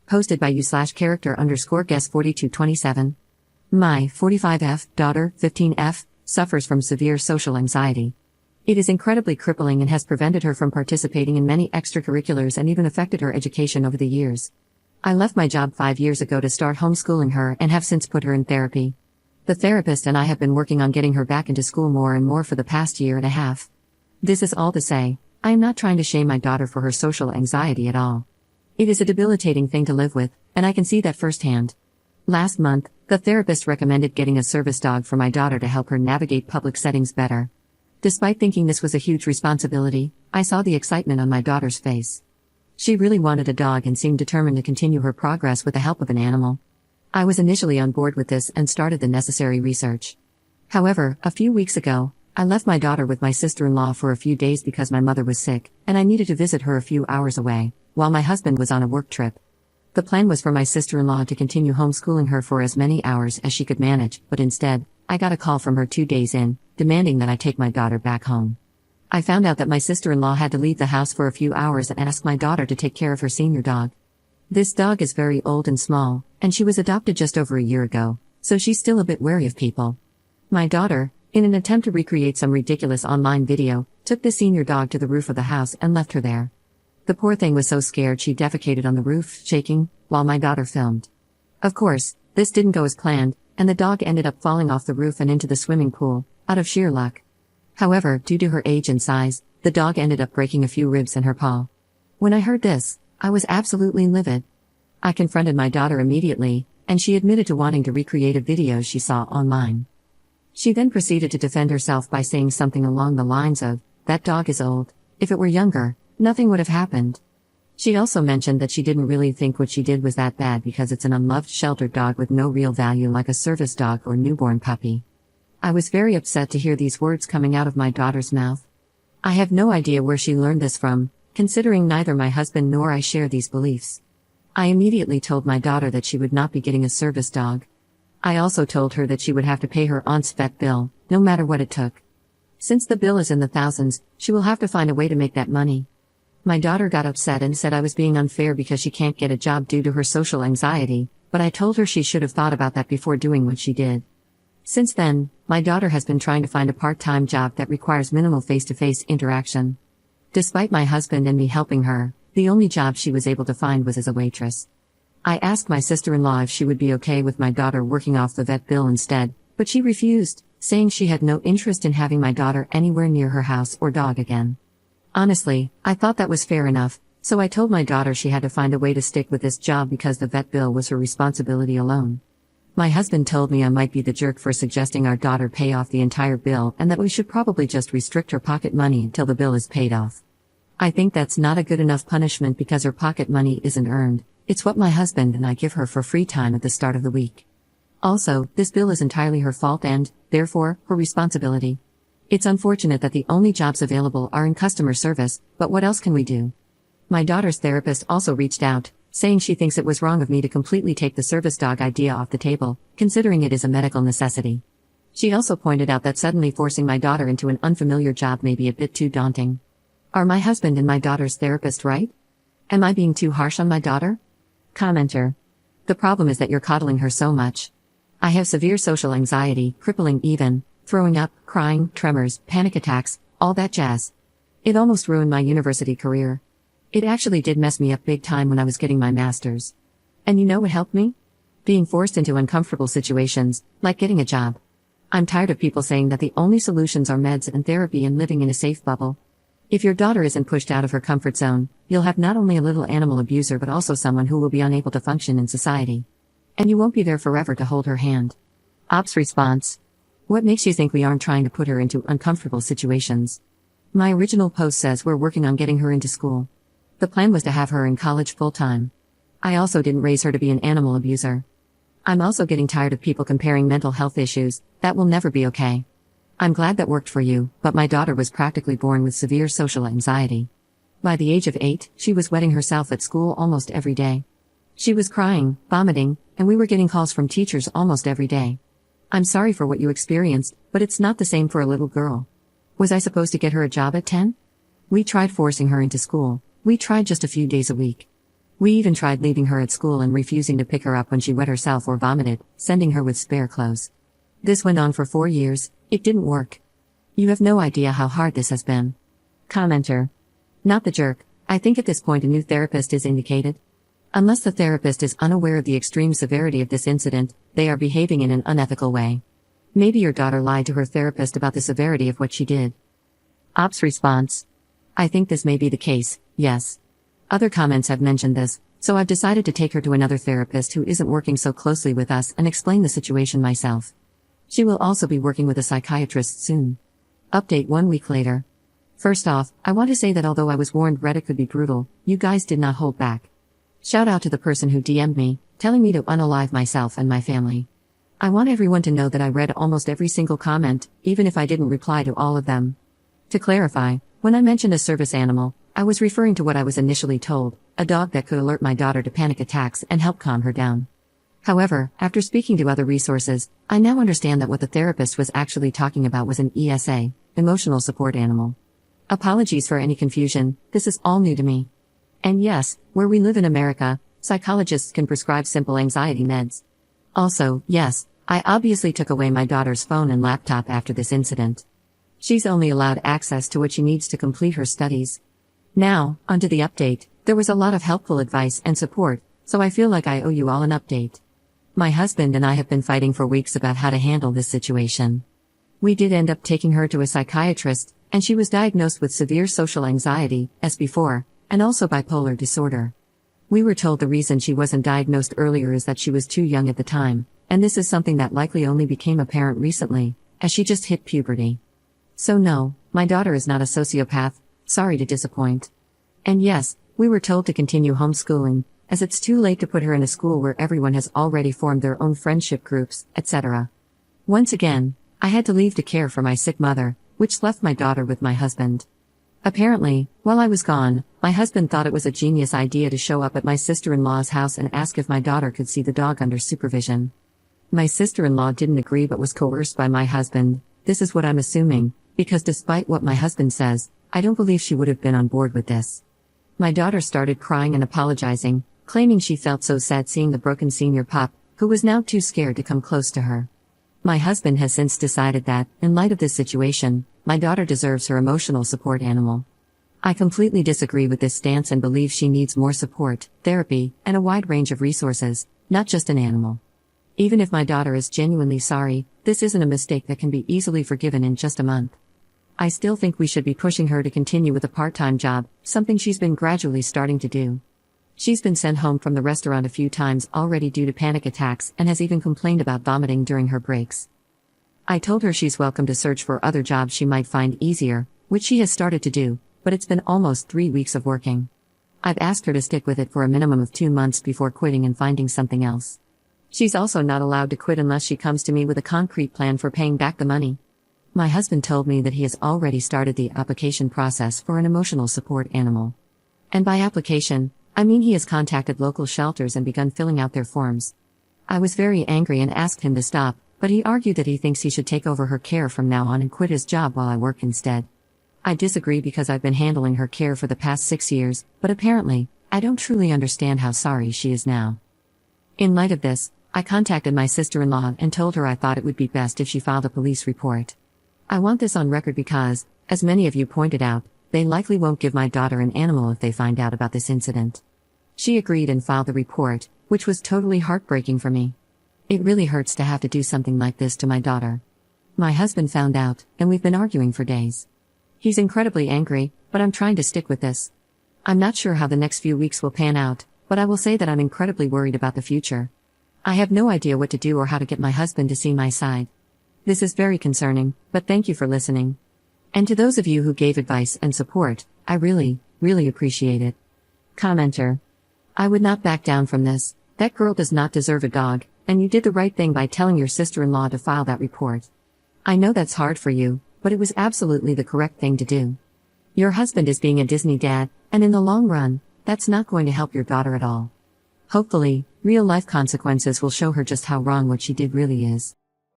Posted by you/character_guest4227. My 45F daughter, 15F, suffers from severe social anxiety. It is incredibly crippling and has prevented her from participating in many extracurriculars and even affected her education over the years. I left my job 5 years ago to start homeschooling her and have since put her in therapy. The therapist and I have been working on getting her back into school more and more for the past year and a half. This is all to say, I am not trying to shame my daughter for her social anxiety at all. It is a debilitating thing to live with, and I can see that firsthand. Last month, the therapist recommended getting a service dog for my daughter to help her navigate public settings better. Despite thinking this was a huge responsibility, I saw the excitement on my daughter's face. She really wanted a dog and seemed determined to continue her progress with the help of an animal. I was initially on board with this and started the necessary research. However, a few weeks ago, I left my daughter with my sister-in-law for a few days because my mother was sick, and I needed to visit her a few hours away, while my husband was on a work trip. The plan was for my sister-in-law to continue homeschooling her for as many hours as she could manage, but instead, I got a call from her 2 days in, demanding that I take my daughter back home. I found out that my sister-in-law had to leave the house for a few hours and ask my daughter to take care of her senior dog. This dog is very old and small, and she was adopted just over a year ago, so she's still a bit wary of people. My daughter, in an attempt to recreate some ridiculous online video, took the senior dog to the roof of the house and left her there. The poor thing was so scared she defecated on the roof, shaking, while my daughter filmed. Of course, this didn't go as planned, and the dog ended up falling off the roof and into the swimming pool, out of sheer luck. However, due to her age and size, the dog ended up breaking a few ribs in her paw. When I heard this, I was absolutely livid. I confronted my daughter immediately, and she admitted to wanting to recreate a video she saw online. She then proceeded to defend herself by saying something along the lines of, "That dog is old. If it were younger, nothing would have happened." She also mentioned that she didn't really think what she did was that bad because it's an unloved sheltered dog with no real value like a service dog or newborn puppy. I was very upset to hear these words coming out of my daughter's mouth. I have no idea where she learned this from, considering neither my husband nor I share these beliefs. I immediately told my daughter that she would not be getting a service dog. I also told her that she would have to pay her aunt's vet bill, no matter what it took. Since the bill is in the thousands, she will have to find a way to make that money. My daughter got upset and said I was being unfair because she can't get a job due to her social anxiety, but I told her she should have thought about that before doing what she did. Since then, my daughter has been trying to find a part-time job that requires minimal face-to-face interaction. Despite my husband and me helping her, the only job she was able to find was as a waitress. I asked my sister-in-law if she would be okay with my daughter working off the vet bill instead, but she refused, saying she had no interest in having my daughter anywhere near her house or dog again. Honestly, I thought that was fair enough, so I told my daughter she had to find a way to stick with this job because the vet bill was her responsibility alone. My husband told me I might be the jerk for suggesting our daughter pay off the entire bill and that we should probably just restrict her pocket money until the bill is paid off. I think that's not a good enough punishment because her pocket money isn't earned, it's what my husband and I give her for free time at the start of the week. Also, this bill is entirely her fault and, therefore, her responsibility. It's unfortunate that the only jobs available are in customer service, but what else can we do? My daughter's therapist also reached out, saying she thinks it was wrong of me to completely take the service dog idea off the table, considering it is a medical necessity. She also pointed out that suddenly forcing my daughter into an unfamiliar job may be a bit too daunting. Are my husband and my daughter's therapist right? Am I being too harsh on my daughter? Commenter. The problem is that you're coddling her so much. I have severe social anxiety, crippling even, throwing up, crying, tremors, panic attacks, all that jazz. It almost ruined my university career. It actually did mess me up big time when I was getting my master's. And you know what helped me? Being forced into uncomfortable situations, like getting a job. I'm tired of people saying that the only solutions are meds and therapy and living in a safe bubble. If your daughter isn't pushed out of her comfort zone, you'll have not only a little animal abuser but also someone who will be unable to function in society. And you won't be there forever to hold her hand. Ops response. What makes you think we aren't trying to put her into uncomfortable situations? My original post says we're working on getting her into school. The plan was to have her in college full-time. I also didn't raise her to be an animal abuser. I'm also getting tired of people comparing mental health issues. That will never be okay. I'm glad that worked for you, but my daughter was practically born with severe social anxiety. By the age of 8, she was wetting herself at school almost every day. She was crying, vomiting, and we were getting calls from teachers almost every day. I'm sorry for what you experienced, but it's not the same for a little girl. Was I supposed to get her a job at 10? We tried forcing her into school. We tried just a few days a week. We even tried leaving her at school and refusing to pick her up when she wet herself or vomited, sending her with spare clothes. This went on for 4 years. It didn't work. You have no idea how hard this has been. Commenter. Not the jerk. I think at this point a new therapist is indicated. Unless the therapist is unaware of the extreme severity of this incident, they are behaving in an unethical way. Maybe your daughter lied to her therapist about the severity of what she did. Ops response. I think this may be the case, yes. Other comments have mentioned this, so I've decided to take her to another therapist who isn't working so closely with us and explain the situation myself. She will also be working with a psychiatrist soon. Update 1 week later. First off, I want to say that although I was warned Reddit could be brutal, you guys did not hold back. Shout out to the person who DM'd me, telling me to unalive myself and my family. I want everyone to know that I read almost every single comment, even if I didn't reply to all of them. To clarify, when I mentioned a service animal, I was referring to what I was initially told, a dog that could alert my daughter to panic attacks and help calm her down. However, after speaking to other resources, I now understand that what the therapist was actually talking about was an ESA, emotional support animal. Apologies for any confusion, this is all new to me. And yes, where we live in America, psychologists can prescribe simple anxiety meds. Also, yes, I obviously took away my daughter's phone and laptop after this incident. She's only allowed access to what she needs to complete her studies. Now, onto the update. There was a lot of helpful advice and support, so I feel like I owe you all an update. My husband and I have been fighting for weeks about how to handle this situation. We did end up taking her to a psychiatrist, and she was diagnosed with severe social anxiety, as before, and also bipolar disorder. We were told the reason she wasn't diagnosed earlier is that she was too young at the time, and this is something that likely only became apparent recently, as she just hit puberty. So no, my daughter is not a sociopath, sorry to disappoint. And yes, we were told to continue homeschooling, as it's too late to put her in a school where everyone has already formed their own friendship groups, etc. Once again, I had to leave to care for my sick mother, which left my daughter with my husband. Apparently, while I was gone, my husband thought it was a genius idea to show up at my sister-in-law's house and ask if my daughter could see the dog under supervision. My sister-in-law didn't agree but was coerced by my husband. This is what I'm assuming, because despite what my husband says, I don't believe she would have been on board with this. My daughter started crying and apologizing, claiming she felt so sad seeing the broken senior pup, who was now too scared to come close to her. My husband has since decided that, in light of this situation, my daughter deserves her emotional support animal. I completely disagree with this stance and believe she needs more support, therapy, and a wide range of resources, not just an animal. Even if my daughter is genuinely sorry, this isn't a mistake that can be easily forgiven in just a month. I still think we should be pushing her to continue with a part-time job, something she's been gradually starting to do. She's been sent home from the restaurant a few times already due to panic attacks and has even complained about vomiting during her breaks. I told her she's welcome to search for other jobs she might find easier, which she has started to do, but it's been almost 3 weeks of working. I've asked her to stick with it for a minimum of 2 months before quitting and finding something else. She's also not allowed to quit unless she comes to me with a concrete plan for paying back the money. My husband told me that he has already started the application process for an emotional support animal. And by application, I mean he has contacted local shelters and begun filling out their forms. I was very angry and asked him to stop, but he argued that he thinks he should take over her care from now on and quit his job while I work instead. I disagree because I've been handling her care for the past 6 years, but apparently, I don't truly understand how sorry she is now. In light of this, I contacted my sister-in-law and told her I thought it would be best if she filed a police report. I want this on record because, as many of you pointed out, they likely won't give my daughter an animal if they find out about this incident. She agreed and filed the report, which was totally heartbreaking for me. It really hurts to have to do something like this to my daughter. My husband found out, and we've been arguing for days. He's incredibly angry, but I'm trying to stick with this. I'm not sure how the next few weeks will pan out, but I will say that I'm incredibly worried about the future. I have no idea what to do or how to get my husband to see my side. This is very concerning, but thank you for listening. And to those of you who gave advice and support, I really, really appreciate it. Commenter. I would not back down from this. That girl does not deserve a dog, and you did the right thing by telling your sister-in-law to file that report. I know that's hard for you, but it was absolutely the correct thing to do. Your husband is being a Disney dad, and in the long run, that's not going to help your daughter at all. Hopefully, real-life consequences will show her just how wrong what she did really is.